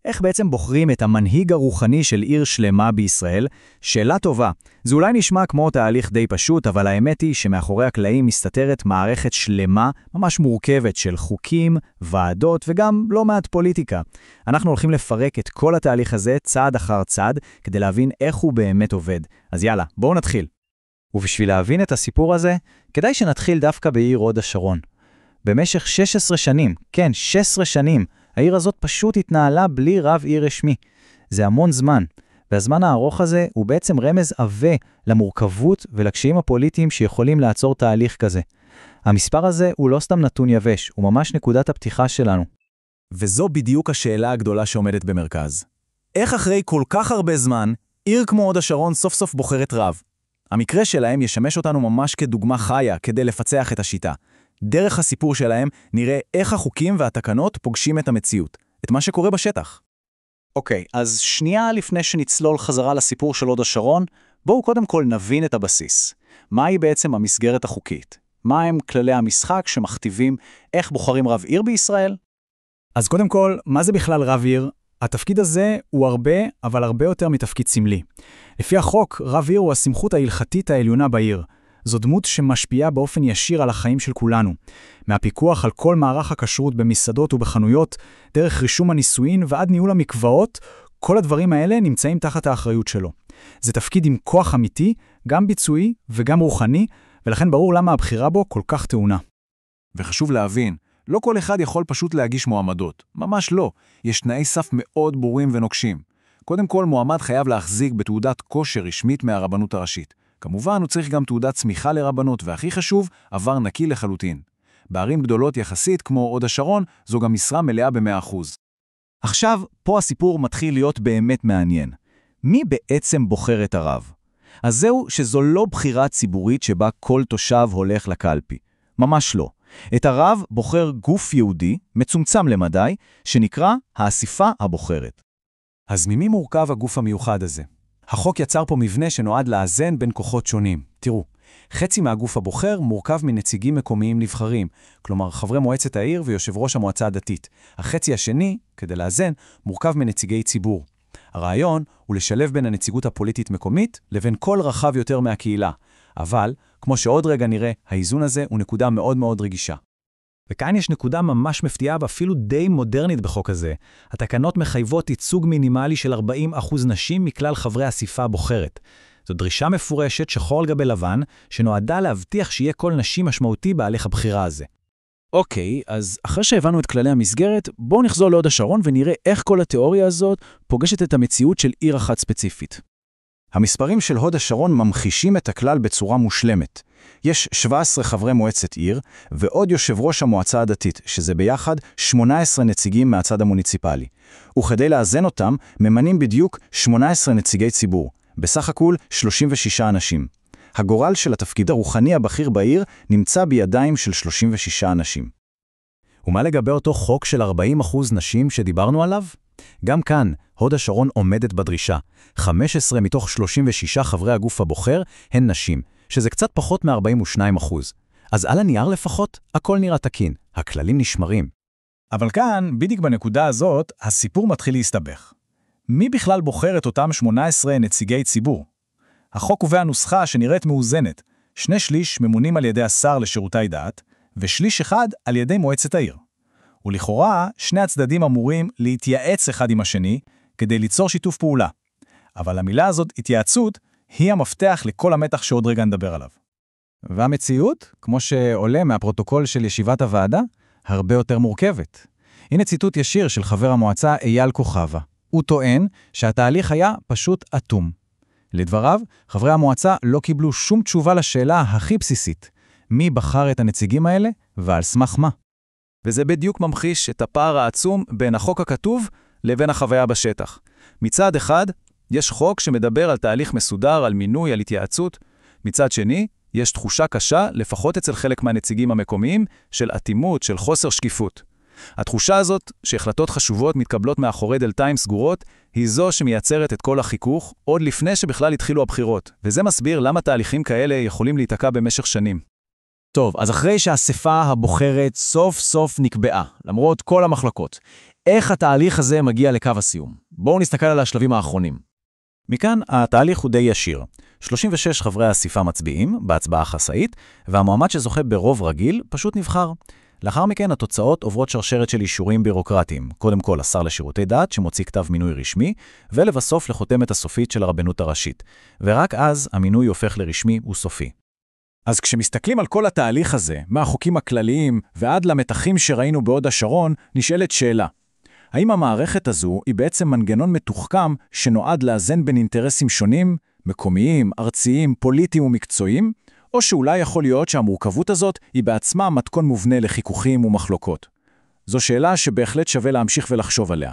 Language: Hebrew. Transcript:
איך בעצם בוחרים את המנהיג הרוחני של עיר שלמה בישראל? שאלה טובה. זה אולי נשמע כמו תהליך די פשוט, אבל האמת היא שמאחורי הקלעים מסתתרת מערכת שלמה, ממש מורכבת של חוקים, ועדות וגם לא מעט פוליטיקה. אנחנו הולכים לפרק את כל התהליך הזה צעד אחר צעד, כדי להבין איך הוא באמת עובד. אז יאללה, בואו נתחיל. ובשביל להבין את הסיפור הזה, כדאי שנתחיל דווקא בעיר הוד השרון. במשך 16 שנים, כן, 16 שנים, העיר הזאת פשוט התנהלה בלי רב עיר רשמי. זה המון זמן, והזמן הארוך הזה הוא בעצם רמז עבה למורכבות ולקשיים הפוליטיים שיכולים לעצור תהליך כזה. המספר הזה הוא לא סתם נתון יבש, הוא ממש נקודת הפתיחה שלנו. וזו בדיוק השאלה הגדולה שעומדת במרכז. איך אחרי כל כך הרבה זמן, עיר כמו הוד השרון סוף סוף בוחרת רב? המקרה שלהם ישמש אותנו ממש כדוגמה חיה כדי לפצח את השיטה. דרך הסיפור שלהם נראה איך החוקים והתקנות פוגשים את המציאות, את מה שקורה בשטח. אוקיי, אז שנייה לפני שנצלול חזרה לסיפור של הוד השרון, בואו קודם כל נבין את הבסיס. מהי בעצם המסגרת החוקית? מהם כללי המשחק שמכתיבים איך בוחרים רב עיר בישראל? אז קודם כל, מה זה בכלל רב עיר? התפקיד הזה הוא הרבה, אבל הרבה יותר מתפקיד סמלי. לפי החוק, רב עיר הוא הסמכות ההלכתית העליונה בעיר. זו דמות שמשפיעה באופן ישיר על החיים של כולנו. מהפיקוח על כל מערך הכשרות במסעדות ובחנויות, דרך רישום הנישואין ועד ניהול המקוואות, כל הדברים האלה נמצאים תחת האחריות שלו. זה תפקיד עם כוח אמיתי, גם ביצועי וגם רוחני, ולכן ברור למה הבחירה בו כל כך טעונה. וחשוב להבין, לא כל אחד יכול פשוט להגיש מועמדות. ממש לא. יש תנאי סף מאוד ברורים ונוקשים. קודם כל, מועמד חייב להחזיק בתעודת כושר רשמית מהרבנות הראשית. כמובן, הוא צריך גם תעודת צמיחה לרבנות, והכי חשוב, עבר נקי לחלוטין. בערים גדולות יחסית, כמו הוד השרון, זו גם משרה מלאה ב100%. עכשיו, פה הסיפור מתחיל להיות באמת מעניין. מי בעצם בוחר את הרב? אז זהו שזו לא בחירה ציבורית שבה כל תושב הולך לקלפי. ממש לא. את הרב בוחר גוף יהודי, מצומצם למדי, שנקרא האסיפה הבוחרת. אז ממי מורכב הגוף המיוחד הזה? החוק יצר פה מבנה שנועד לאזן בין כוחות שונים. תראו, חצי מהגוף הבוחר מורכב מנציגים מקומיים נבחרים, כלומר חברי מועצת העיר ויושב ראש המועצה הדתית. החצי השני, כדי לאזן, מורכב מנציגי ציבור. הרעיון הוא לשלב בין הנציגות הפוליטית מקומית לבין כל רחב יותר מהקהילה. אבל, כמו שעוד רגע נראה, האיזון הזה הוא נקודה מאוד מאוד רגישה. וכאן יש נקודה ממש מפתיעה ואפילו די מודרנית בחוק הזה. התקנות מחייבות ייצוג מינימלי של 40% נשים מכלל חברי האסיפה הבוחרת. זו דרישה מפורשת שחור על גבי לבן, שנועדה להבטיח שיהיה כל נשים משמעותי בהליך הבחירה הזה. אוקיי, אז אחרי שהבנו את כללי המסגרת, בואו נחזור להוד השרון ונראה איך כל התיאוריה הזאת פוגשת את המציאות של עיר אחת ספציפית. המספרים של הוד השרון ממחישים את הכלל בצורה מושלמת. יש 17 חברי מועצת עיר, ועוד יושב ראש המועצה הדתית, שזה ביחד 18 נציגים מהצד המוניציפלי. וכדי לאזן אותם, ממנים בדיוק 18 נציגי ציבור, בסך הכל 36 אנשים. הגורל של התפקיד הרוחני הבכיר בעיר נמצא בידיים של 36 אנשים. ומה לגבי אותו חוק של 40% נשים שדיברנו עליו? גם כאן, הוד השרון עומדת בדרישה. 15 מתוך 36 חברי הגוף הבוחר הן נשים, שזה קצת פחות מ-42%. אז על הנייר לפחות, הכל נראה תקין. הכללים נשמרים. אבל כאן, בדיוק בנקודה הזאת, הסיפור מתחיל להסתבך. מי בכלל בוחר את אותם 18 נציגי ציבור? החוק קובע נוסחה שנראית מאוזנת. 2/3 ממונים על ידי השר לשירותי דת, ושליש אחד על ידי מועצת העיר. ולכאורה, שני הצדדים אמורים להתייעץ אחד עם השני, כדי ליצור שיתוף פעולה. אבל המילה הזאת, התייעצות, היא המפתח לכל המתח שעוד רגע נדבר עליו. והמציאות, כמו שעולה מהפרוטוקול של ישיבת הוועדה, הרבה יותר מורכבת. הנה ציטוט ישיר של חבר המועצה אייל כוכבה. הוא טוען שהתהליך היה פשוט אטום. לדבריו, חברי המועצה לא קיבלו שום תשובה לשאלה הכי בסיסית. מי בחר את הנציגים האלה ועל סמך מה? וזה בדיוק ממחיש את הפער העצום בין החוק הכתוב לבין החוויה בשטח. מצד אחד, יש חוק שמדבר על תהליך מסודר, על מינוי, על התייעצות. מצד שני, יש תחושה קשה, לפחות אצל חלק מהנציגים המקומיים, של אטימות, של חוסר שקיפות. התחושה הזאת, שהחלטות חשובות מתקבלות מאחורי דלתיים סגורות, היא זו שמייצרת את כל החיכוך, עוד לפני שבכלל התחילו הבחירות. וזה מסביר למה תהליכים כאלה יכולים להתעכב במשך שנים. טוב, אז אחרי שהאספה הבוחרת סוף סוף נקבעה, למרות כל המחלקות, איך התהליך הזה מגיע לקו הסיום? בואו נסתכל על השלבים האחרונים. מכאן התהליך הוא די ישיר. 36 חברי האסיפה מצביעים בהצבעה חסאית, והמועמד שזוכה ברוב רגיל פשוט נבחר. לאחר מכן התוצאות עוברות שרשרת של אישורים בירוקרטיים. קודם כל השר לשירותי דת שמוציא כתב מינוי רשמי, ולבסוף לחותמת הסופית של הרבנות הראשית. ורק אז המינוי הופך לרשמי וסופי. אז כשמסתכלים על כל התהליך הזה, מהחוקים הכלליים ועד למתחים שראינו בהוד השרון, נשאלת שאלה. האם המערכת הזו היא בעצם מנגנון מתוחכם שנועד לאזן בין אינטרסים שונים, מקומיים, ארציים, פוליטיים ומקצועיים, או שאולי יכול להיות שהמורכבות הזאת היא בעצמה מתכון מובנה לחיכוכים ומחלוקות? זו שאלה שבהחלט שווה להמשיך ולחשוב עליה.